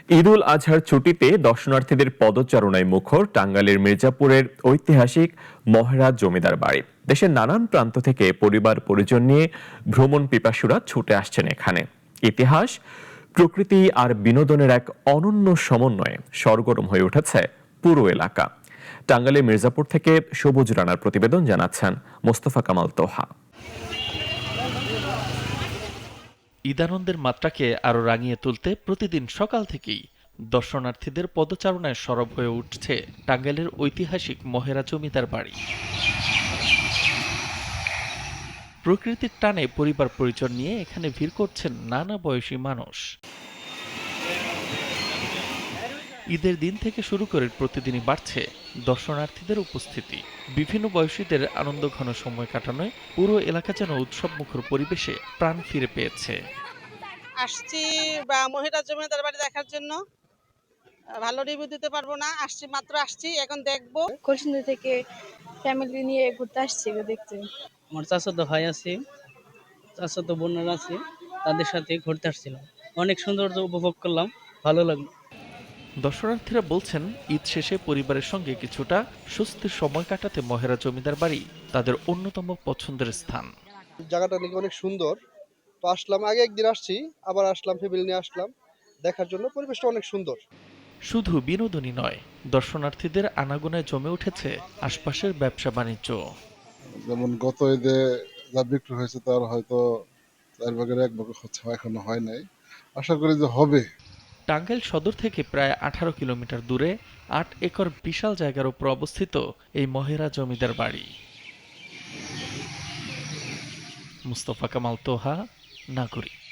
ঈদুল আজহার ছুটিতে দর্শনার্থীদের পদচারণায় মুখর টাঙ্গাইলের মির্জাপুরের ঐতিহাসিক মহেরাজ জমিদার বাড়ি। দেশের নানান প্রান্ত থেকে পরিবার পরিজন নিয়ে ভ্রমণ পিপাসুরা ছুটে আসছেন এখানে। ইতিহাস, প্রকৃতি আর বিনোদনের এক অনন্য সমন্বয়ে সরগরম হয়ে উঠেছে পুরো এলাকা। টাঙ্গাইলের মির্জাপুর থেকে সবুজ রানার প্রতিবেদন জানাচ্ছেন মোস্তফা কামাল তোহা। ঈদানন্দের মাত্রাকে আরও রাঙিয়ে তুলতে প্রতিদিন সকাল থেকেই দর্শনার্থীদের পদচারণায় সরব হয়ে উঠছে টাঙ্গাইলের ঐতিহাসিক মহেরা জমিদার বাড়ি। প্রকৃতির টানে পরিবার পরিজন নিয়ে এখানে ভিড় করছেন নানা বয়সী মানুষ। ঈদের দিন থেকে শুরু করে প্রতিদিনই বাড়ছে দর্শনার্থীদের উপস্থিতি। বিভিন্ন বয়সীদের আনন্দঘন সময় কাটানোয় পুরো এলাকা যেন উৎসবমুখর পরিবেশে প্রাণ ফিরে পেয়েছে। আসছি মহিরাজ জমিদার বাড়ি দেখার জন্য। ভালো রিভিউ দিতে পারবো না, মাত্র আসছি, এখন দেখবো। কলসিন্দুর থেকে ফ্যামিলি নিয়ে ঘুরতে আসছি দেখতে। আমার চাচাতো ভাই আছে, চাচাতো বোনেরা আছে, তাদের সাথে ঘুরতে আসছিলাম। অনেক সৌন্দর্য উপভোগ করলাম, ভালো লাগলো। দর্শনার্থীরা বলছেন ঈদ শেষে পরিবারের সঙ্গে কিছুটা স্বস্তির সময় কাটাতে মহেরা জমিদার বাড়ি তাদের অন্যতম পছন্দের স্থান। জায়গাটা নাকি অনেক সুন্দর, তো আসলাম। আগে একদিন আসছি, আবার আসলাম, ফ্যামিলি নিয়ে আসলাম দেখার জন্য। পরিবেশটা অনেক সুন্দর। শুধু বিনোদনই নয়, দর্শনার্থীদের আনাগোনায় জমে উঠেছে আশপাশের ব্যবসা বাণিজ্য। যেমন গত ঈদে যা বিক্রি হয়েছে তার হয়তো 1/4 হচ্ছে, এখনো হয় নাই। আশা করি যে হবে। টাঙ্গাইল সদর থেকে প্রায় 18 কিলোমিটার দূরে 8 একর বিশাল জায়গার উপর অবস্থিত এই মহেরা জমিদার বাড়ি। মুস্তফা কামাল তোহা, নাগরিক।